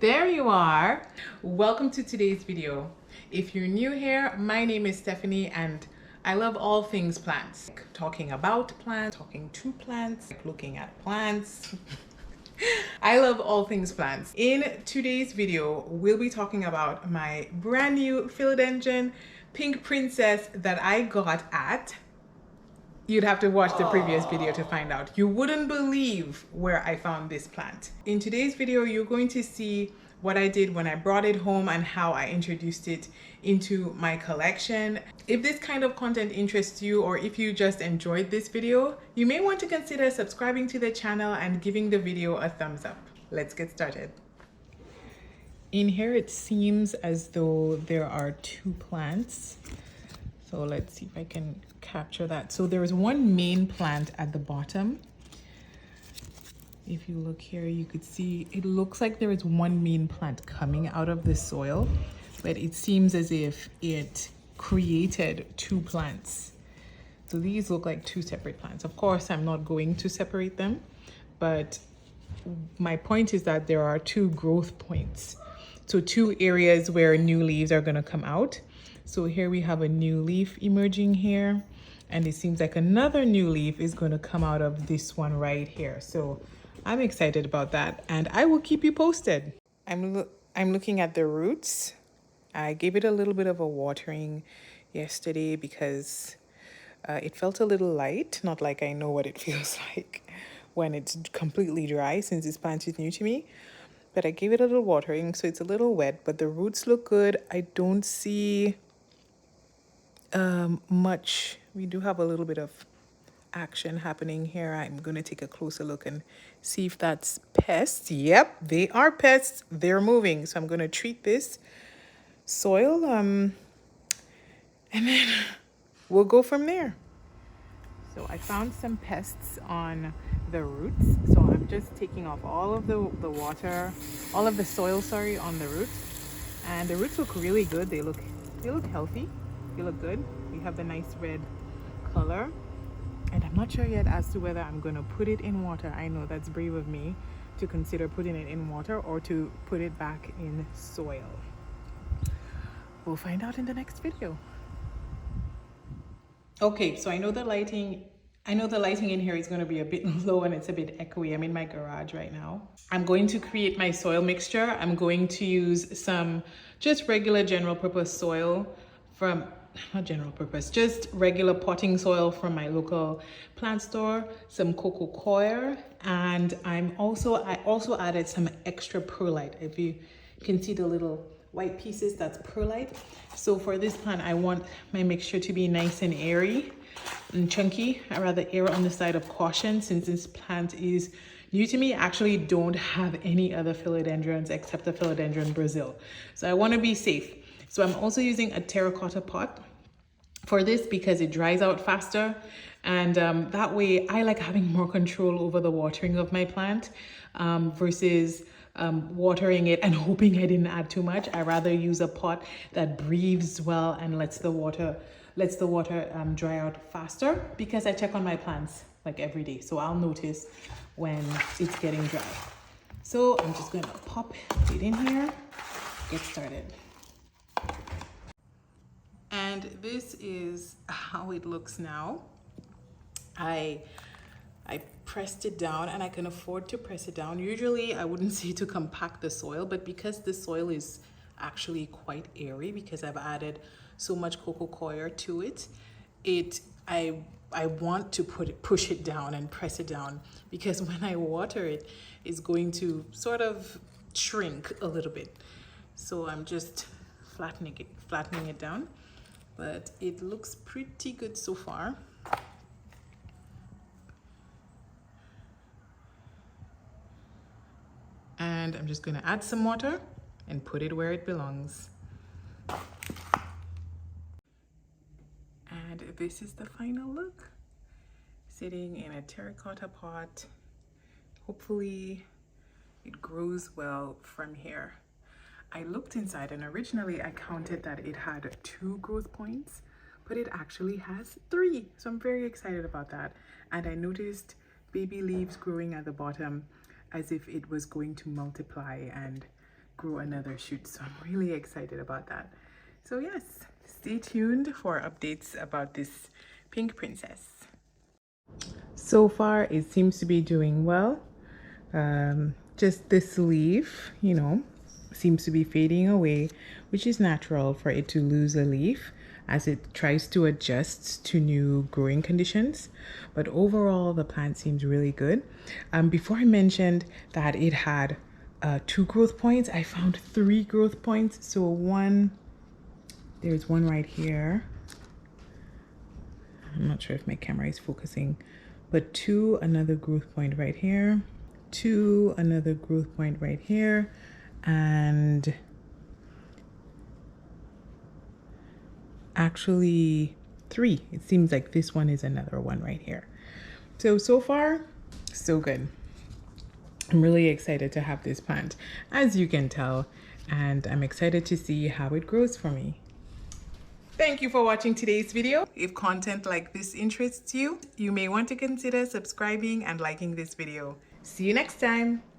There you are. Welcome to today's video. If you're new here, my name is Stephanie and I love all things plants. Like talking about plants, talking to plants, like looking at plants. I love all things plants. In today's video, we'll be talking about my brand new Philodendron Pink Princess that I got at. You'd have to watch the previous video to find out. You wouldn't believe where I found this plant. In today's video, you're going to see what I did when I brought it home and how I introduced it into my collection. If this kind of content interests you, or if you just enjoyed this video, you may want to consider subscribing to the channel and giving the video a thumbs up. Let's get started. In here, it seems as though there are two plants. So let's see if I can capture that. So there's one main plant at the bottom. If you look here, you could see it looks like there is one main plant coming out of the soil, but it seems as if it created two plants. So these look like two separate plants. Of course, I'm not going to separate them, but my point is that there are two growth points. So two areas where new leaves are going to come out. So here we have a new leaf emerging here, and it seems like another new leaf is going to come out of this one right here. So I'm excited about that, and I will keep you posted. I'm looking at the roots. I gave it a little bit of a watering yesterday because it felt a little light, not like I know what it feels like when it's completely dry, since this plant is new to me. But I gave it a little watering, so it's a little wet, but the roots look good. I don't see much. We do have a little bit of action happening here. I'm going to take a closer look and see if that's pests. Yep, they are pests. They're moving. So I'm going to treat this soil and then we'll go from there. So I found some pests on the roots. So I'm just taking off all of the water, all of the soil, sorry, on the roots. And the roots look really good. They look healthy. They look good. We have the nice red color. And I'm not sure yet as to whether I'm going to put it in water. I know that's brave of me to consider putting it in water or to put it back in soil. We'll find out in the next video. Okay, so I know the lighting in here is going to be a bit low and it's a bit echoey. I'm in my garage right now. I'm going to create my soil mixture. I'm going to use some just regular general purpose soil from, not general purpose, just regular potting soil from my local plant store, some coco coir, and I also added some extra perlite. If you can see the little white pieces, that's perlite. So for this plant, I want my mixture to be nice and airy and chunky. I rather err on the side of caution since this plant is new to me. I actually don't have any other philodendrons except the Philodendron Brazil. So I want to be safe. So I'm also using a terracotta pot for this because it dries out faster, and that way I like having more control over the watering of my plant versus watering it and hoping I didn't add too much. I rather use a pot that breathes well and lets the water dry out faster, because I check on my plants like every day, so I'll notice when it's getting dry. So I'm just gonna pop it in here, get started. And this is how it looks now. I pressed it down, and I can afford to press it down. Usually I wouldn't say to compact the soil, but because the soil is actually quite airy because I've added so much coco coir to it, I want to push it down and press it down, because when I water it, it's going to sort of shrink a little bit. So I'm just flattening it down. But it looks pretty good so far. And I'm just going to add some water and put it where it belongs. And this is the final look. Sitting in a terracotta pot. Hopefully it grows well from here. I looked inside, and originally I counted that it had 2 growth points, but it actually has 3. So I'm very excited about that. And I noticed baby leaves growing at the bottom as if it was going to multiply and grow another shoot. So I'm really excited about that. So yes, stay tuned for updates about this pink princess. So far it seems to be doing well. Just this leaf, you know, seems to be fading away, which is natural for it to lose a leaf as it tries to adjust to new growing conditions. But overall the plant seems really good. Before I mentioned that it had 2 growth points, I found 3 growth points. So there's one right here. I'm not sure if my camera is focusing, but 2, another growth point right here, 2, another growth point right here, and actually 3. It seems like this one is another one right here. So far, so good. I'm really excited to have this plant, as you can tell, and I'm excited to see how it grows for me. Thank you for watching today's video. If content like this interests you, you may want to consider subscribing and liking this video. See you next time.